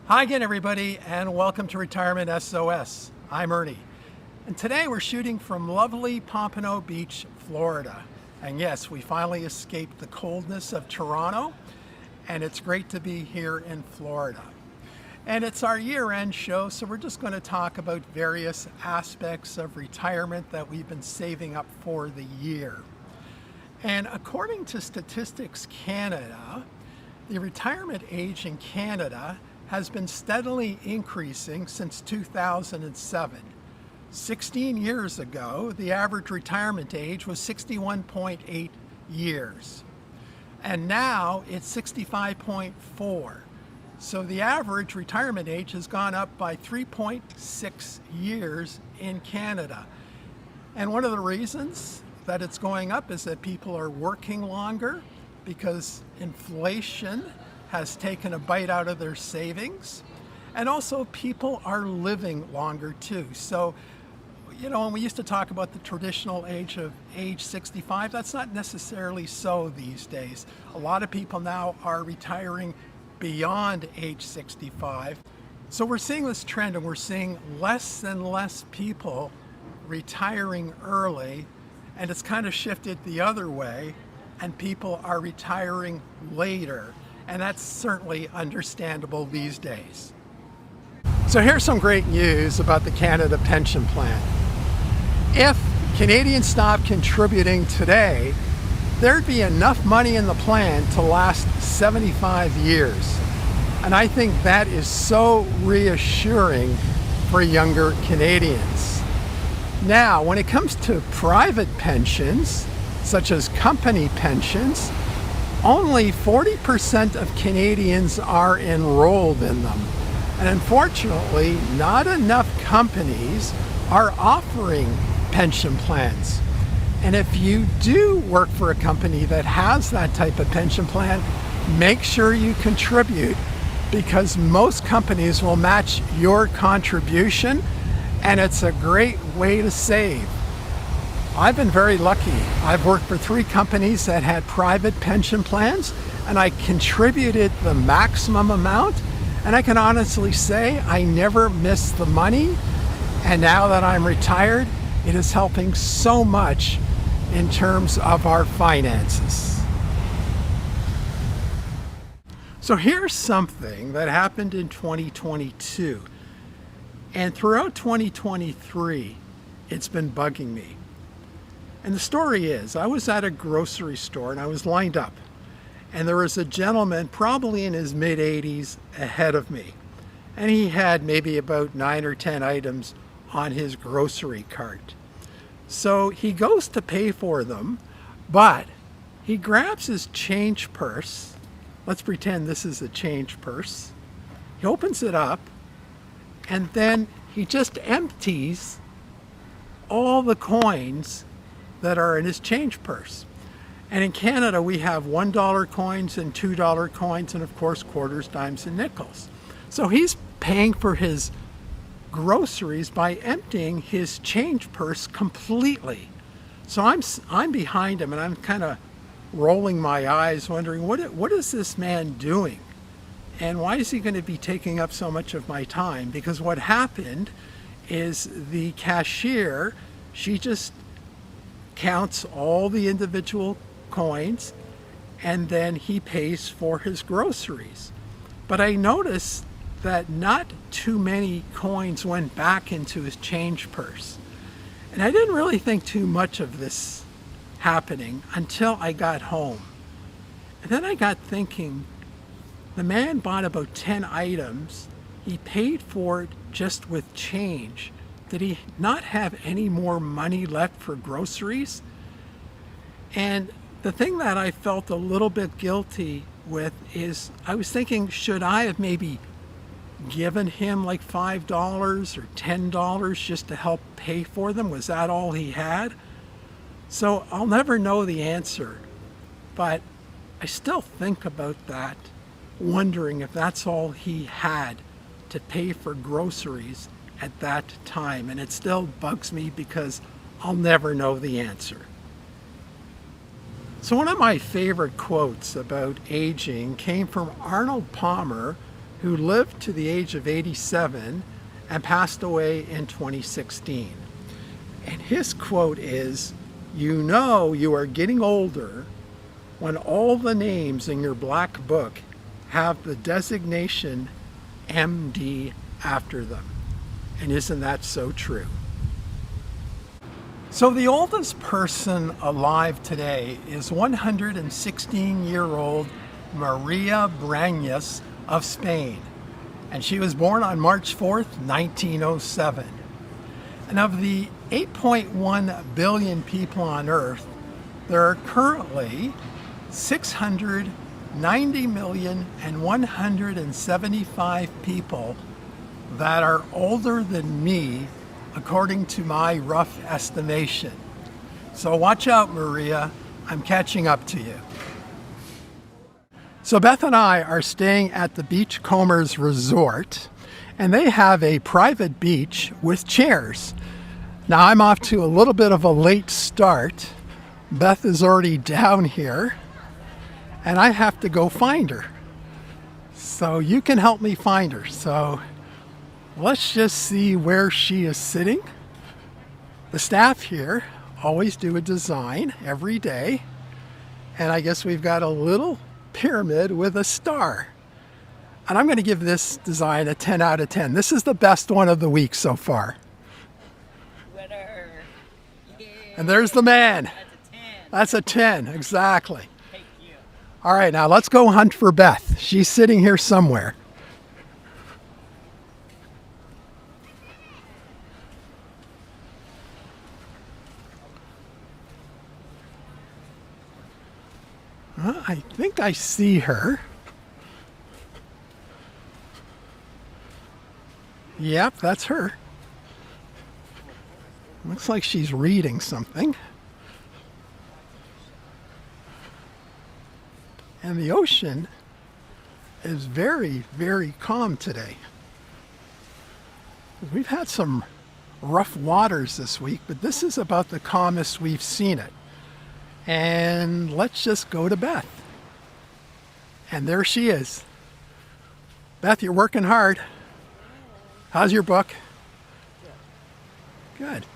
Hi again, everybody, and welcome to Retirement SOS. I'm Ernie, and today we're shooting from lovely Pompano Beach, Florida. And yes, we finally escaped the coldness of Toronto, and it's great to be here in Florida. And it's our year-end show, so we're just going to talk about various aspects of retirement that we've been saving up for the year. And according to Statistics Canada, the retirement age in Canada has been steadily increasing since 2007. 16 years ago, the average retirement age was 61.8 years. And now it's 65.4. So the average retirement age has gone up by 3.6 years in Canada. And one of the reasons that it's going up is that people are working longer because inflation has taken a bite out of their savings. And also people are living longer too. So, when we used to talk about the traditional age of age 65, that's not necessarily so these days. A lot of people now are retiring beyond age 65. So we're seeing this trend, and we're seeing less and less people retiring early, and it's kind of shifted the other way, and people are retiring later. And that's certainly understandable these days. So here's some great news about the Canada Pension Plan. If Canadians stopped contributing today, there'd be enough money in the plan to last 75 years. And I think that is so reassuring for younger Canadians. Now, when it comes to private pensions, such as company pensions, only 40% of Canadians are enrolled in them. And unfortunately, not enough companies are offering pension plans. And if you do work for a company that has that type of pension plan, make sure you contribute, because most companies will match your contribution, and it's a great way to save. I've been very lucky. I've worked for 3 companies that had private pension plans, and I contributed the maximum amount, and I can honestly say I never missed the money. And now that I'm retired, it is helping so much in terms of our finances. So here's something that happened in 2022, and throughout 2023 it's been bugging me. And the story is, I was at a grocery store and I was lined up, and there was a gentleman probably in his mid-80s ahead of me, and he had maybe about 9 or 10 items on his grocery cart. So he goes to pay for them, but he grabs his change purse. Let's pretend this is a change purse. He opens it up, and then he just empties all the coins that are in his change purse. And in Canada, we have $1 coins and $2 coins, and of course quarters, dimes, and nickels. So he's paying for his groceries by emptying his change purse completely. So I'm behind him, and I'm kind of rolling my eyes, wondering what is this man doing, and why is he going to be taking up so much of my time? Because what happened is the cashier, she just counts all the individual coins, and then he pays for his groceries. But I noticed that not too many coins went back into his change purse. And I didn't really think too much of this happening until I got home. And then I got thinking, the man bought about 10 items. He paid for it just with change. Did he not have any more money left for groceries? And the thing that I felt a little bit guilty with is, I was thinking, should I have maybe given him like $5 or $10 just to help pay for them? Was that all he had? So I'll never know the answer, but I still think about that, wondering if that's all he had to pay for groceries at that time. And it still bugs me because I'll never know the answer. So one of my favorite quotes about aging came from Arnold Palmer, who lived to the age of 87 and passed away in 2016. And his quote is, "You know you are getting older when all the names in your black book have the designation MD after them." And isn't that so true? So the oldest person alive today is 116-year-old Maria Brañas of Spain. And she was born on March 4th, 1907. And of the 8.1 billion people on Earth, there are currently 690,175,000 people that are older than me, according to my rough estimation. So watch out, Maria, I'm catching up to you. So Beth and I are staying at the Beachcombers Resort, and they have a private beach with chairs. Now I'm off to a little bit of a late start. Beth is already down here, and I have to go find her. So you can help me find her. So let's just see where she is sitting. The staff here always do a design every day, and I guess we've got a little pyramid with a star. And I'm going to give this design a 10 out of 10. This is the best one of the week so far. Winner. Yeah. And there's the man. That's a 10. That's a 10, exactly. Thank you. All right, now let's go hunt for Beth. She's sitting here somewhere. I think I see her. Yep, that's her. Looks like she's reading something. And the ocean is very, very calm today. We've had some rough waters this week, but this is about the calmest we've seen it. And let's just go to Beth. And there she is. Beth, you're working hard. How's your book? Good.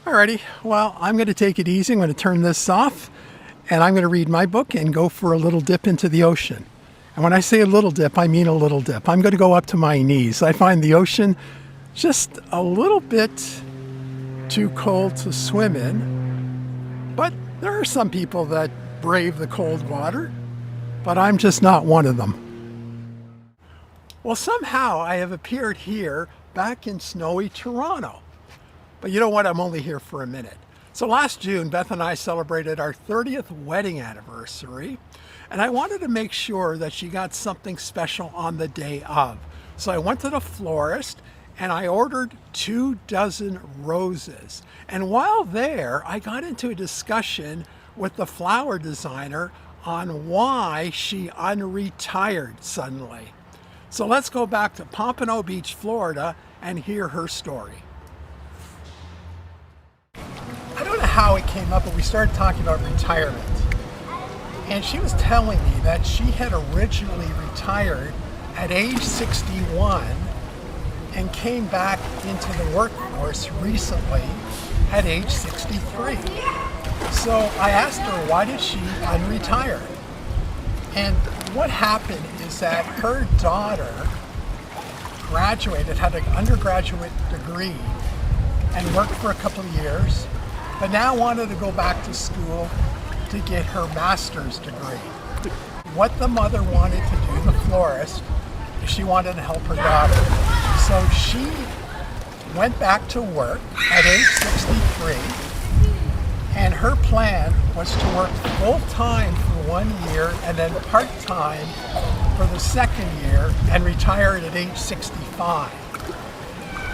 Alrighty, well, I'm going to take it easy. I'm going to turn this off, and I'm going to read my book and go for a little dip into the ocean. And when I say a little dip, I mean a little dip. I'm going to go up to my knees. I find the ocean just a little bit too cold to swim in. But there are some people that brave the cold water, but I'm just not one of them. Well, somehow I have appeared here back in snowy Toronto. But you know what? I'm only here for a minute. So last June, Beth and I celebrated our 30th wedding anniversary, and I wanted to make sure that she got something special on the day of. So I went to the florist and I ordered 24 roses. And while there, I got into a discussion with the flower designer on why she unretired suddenly. So let's go back to Pompano Beach, Florida, and hear her story. I don't know how it came up, but we started talking about retirement. And she was telling me that she had originally retired at age 61 and came back into the workforce recently at age 63. So I asked her, why did she unretire? And what happened is that her daughter graduated, had an undergraduate degree, and worked for a couple of years, but now wanted to go back to school to get her master's degree. What the mother wanted to do, the florist, is she wanted to help her daughter. So she went back to work at age 63, and her plan was to work full-time for 1 year and then part-time for the second year and retire at age 65.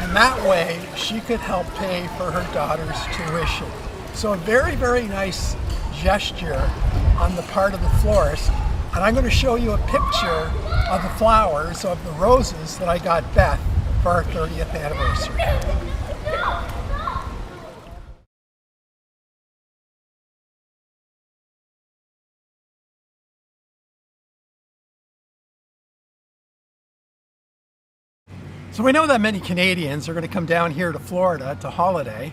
And that way she could help pay for her daughter's tuition. So a very, very nice gesture on the part of the florist. And I'm going to show you a picture of the flowers, of the roses that I got Beth for our 30th anniversary. So we know that many Canadians are going to come down here to Florida to holiday,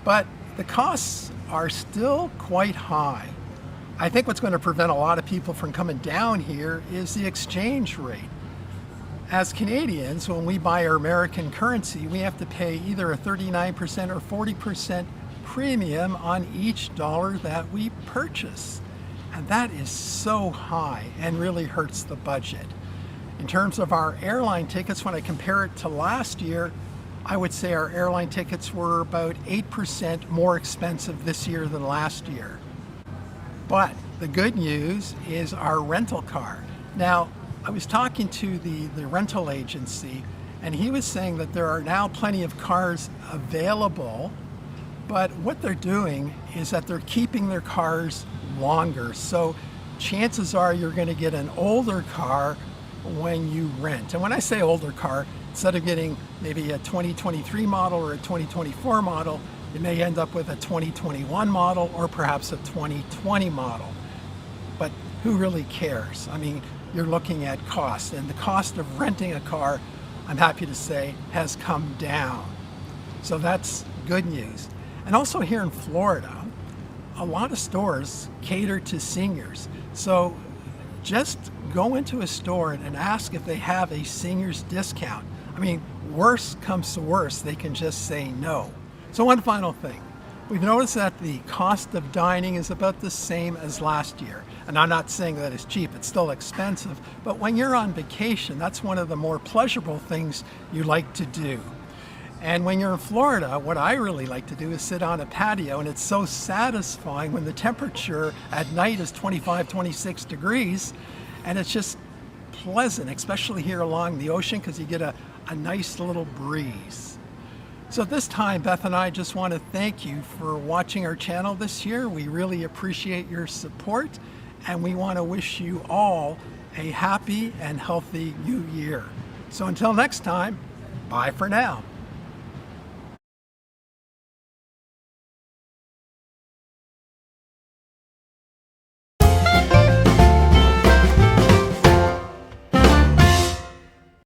but the costs are still quite high. I think what's going to prevent a lot of people from coming down here is the exchange rate. As Canadians, when we buy our American currency, we have to pay either a 39% or 40% premium on each dollar that we purchase. And that is so high and really hurts the budget. In terms of our airline tickets, when I compare it to last year, I would say our airline tickets were about 8% more expensive this year than last year. But the good news is our rental car. Now, I was talking to the rental agency, and he was saying that there are now plenty of cars available, but what they're doing is that they're keeping their cars longer. So chances are you're going to get an older car when you rent. And when I say older car, instead of getting maybe a 2023 model or a 2024 model, you may end up with a 2021 model or perhaps a 2020 model. But who really cares? I mean, you're looking at cost, and the cost of renting a car, I'm happy to say, has come down. So that's good news. And also here in Florida, a lot of stores cater to seniors. So just go into a store and ask if they have a seniors discount. I mean, worst comes to worst, they can just say no. So one final thing. We've noticed that the cost of dining is about the same as last year. And I'm not saying that it's cheap, it's still expensive. But when you're on vacation, that's one of the more pleasurable things you like to do. And when you're in Florida, what I really like to do is sit on a patio, and it's so satisfying when the temperature at night is 25, 26 degrees, and it's just pleasant, especially here along the ocean, because you get a nice little breeze. So at this time, Beth and I just want to thank you for watching our channel this year. We really appreciate your support, and we want to wish you all a happy and healthy new year. So until next time, bye for now.